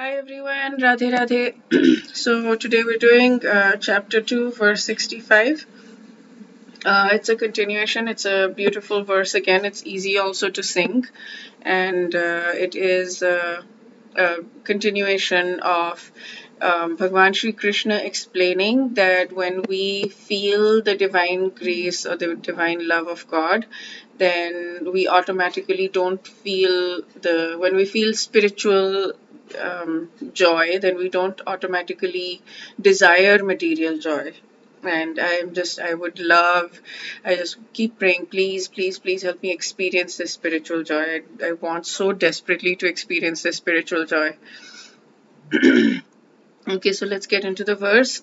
Hi everyone, Radhe Radhe. So today we're doing chapter 2, verse 65. It's a continuation, it's a beautiful verse again. It's easy also to sing, and it is a continuation of Bhagwan Sri Krishna explaining that when we feel the divine grace or the divine love of God, then we automatically don't feel when we feel spiritual joy, then we don't automatically desire material joy. And I just keep praying, please, please, please help me experience this spiritual joy. I want so desperately to experience this spiritual joy. Okay, so let's get into the verse.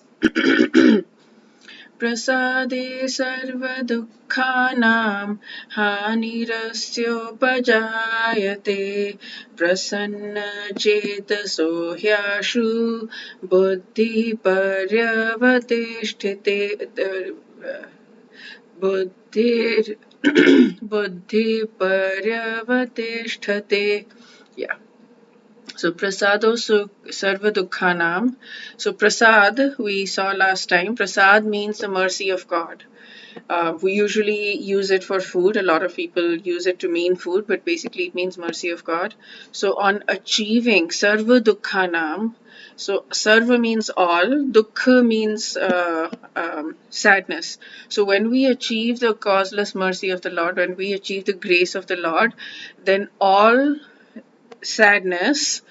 Prasade सर्वदुःखानां हानिरस्योपजायते प्रसन्नचेतसो ह्याशु बुद्धिपर्यवतिष्ठिते बुद्धिर् बुद्धिपर्यवतिष्ठते. Yeah. So prasado sarva dukhanam. So prasad, we saw last time, prasad means the mercy of God. We usually use it for food. A lot of people use it to mean food, but basically it means mercy of God. So on achieving sarva dukhanam, so sarva means all, dukha means sadness. So when we achieve the causeless mercy of the Lord, when we achieve the grace of the Lord, then all sadness,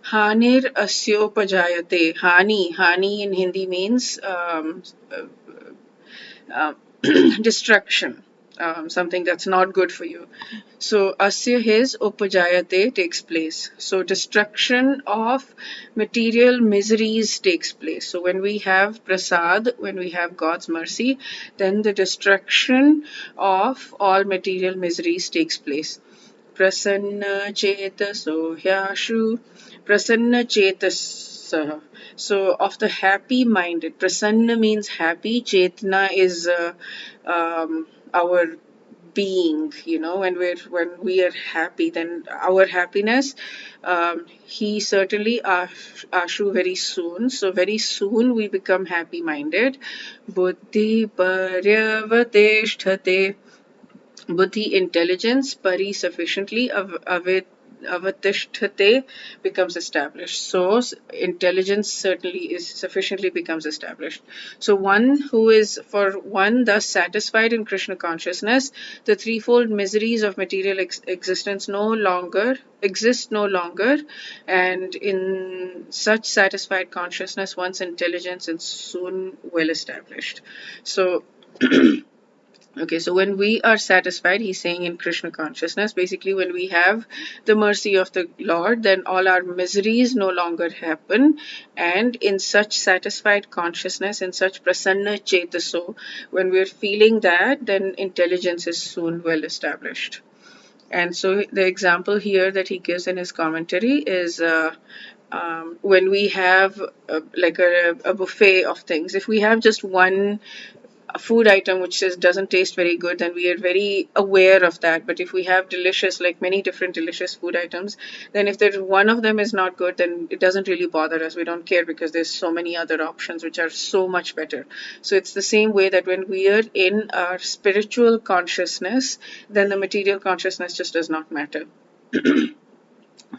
hanir asyopajayate. Hani in Hindi means uh, destruction, something that's not good for you. So asya his upajayate takes place. So destruction of material miseries takes place. So when we have prasad, when we have God's mercy, then the destruction of all material miseries takes place. Prasanna Chetaso Hyashu. Prasanna Chetasah. So of the happy minded. Prasanna means happy. Chetna is our being. When we are happy, then our happiness. He certainly ashu very soon. So very soon we become happy minded. Buddhi paryavateshthate. Buddhi, intelligence, pari, sufficiently, avatishthate, becomes established. So intelligence certainly is sufficiently becomes established. So one who is for one thus satisfied in Krishna consciousness, the threefold miseries of material existence exist no longer, and in such satisfied consciousness, one's intelligence is soon well established. So okay, so when we are satisfied, he's saying in Krishna consciousness, basically when we have the mercy of the Lord, then all our miseries no longer happen. And in such satisfied consciousness, in such prasanna chetaso, when we're feeling that, then intelligence is soon well established. And so the example here that he gives in his commentary is when we have like a buffet of things. If we have just one a food item which says doesn't taste very good, then we are very aware of that. But if we have delicious, like many different delicious food items, then if there's one of them is not good, then it doesn't really bother us. We don't care because there's so many other options which are so much better. So it's the same way that when we are in our spiritual consciousness, then the material consciousness just does not matter.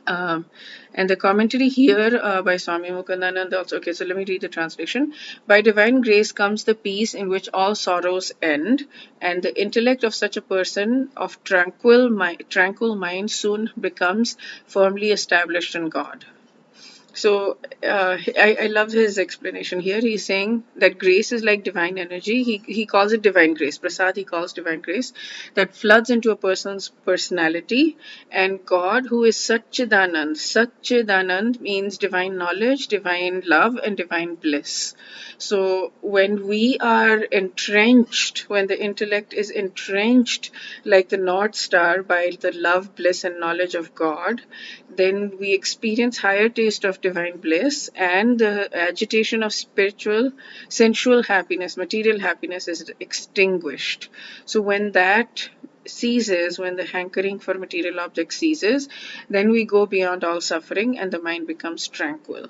Um, and the commentary here by Swami Mukundanand also. Okay, so let me read the translation. By divine grace comes the peace in which all sorrows end, and the intellect of such a person of tranquil mind soon becomes firmly established in God. So I love his explanation here. He's saying that grace is like divine energy. He calls it divine grace. Prasad he calls divine grace that floods into a person's personality. And God, who is Satchidanand. Satchidanand means divine knowledge, divine love, and divine bliss. So when we are entrenched, when the intellect is entrenched like the North Star by the love, bliss, and knowledge of God, then we experience higher taste of divine bliss, and the agitation of spiritual, sensual happiness, material happiness is extinguished. So when that ceases, when the hankering for material objects ceases, then we go beyond all suffering and the mind becomes tranquil.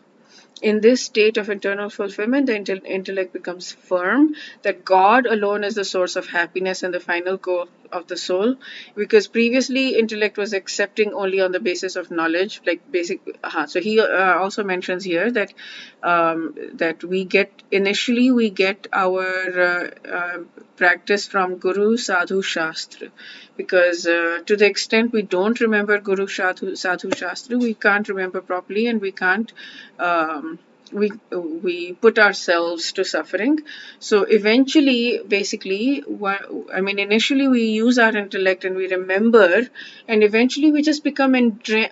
In this state of internal fulfillment, the intellect becomes firm that God alone is the source of happiness and the final goal of the soul. Because previously, intellect was accepting only on the basis of knowledge, like basic. So he also mentions here that that we get our practice from Guru Sadhu Shastra, because to the extent we don't remember Guru Sadhu Shastra, we can't remember properly, and we can't um, we put ourselves to suffering. So eventually, basically, I mean, initially we use our intellect and we remember, and eventually we just become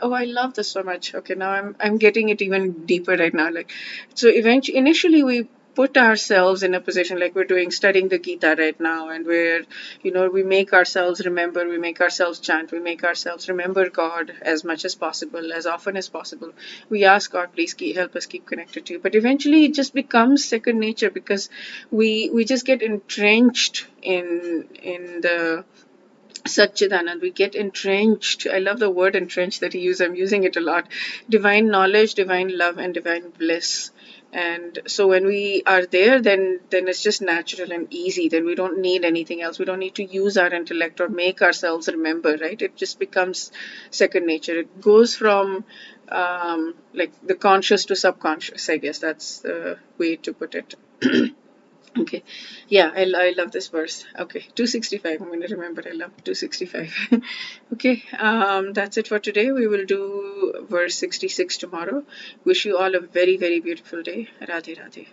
oh, I love this so much. Okay, now I'm getting it even deeper right now. Like, so eventually, initially we put ourselves in a position like we're doing studying the Gita right now, and we're, we make ourselves remember, we make ourselves chant, we make ourselves remember God as much as possible, as often as possible. We ask God, please help us keep connected to you. But eventually it just becomes second nature, because we just get entrenched in the Satchidanand. We get entrenched. I love the word entrenched that he used. I'm using it a lot. Divine knowledge, divine love, and divine bliss. And so when we are there, then it's just natural and easy. Then we don't need anything else. We don't need to use our intellect or make ourselves remember, right? It just becomes second nature. It goes from like the conscious to subconscious. I guess that's the way to put it. Okay. Yeah, I love this verse. Okay, 265. I'm going to remember. I love 265. Okay, that's it for today. We will do verse 66 tomorrow. Wish you all a very, very beautiful day. Radhe Radhe.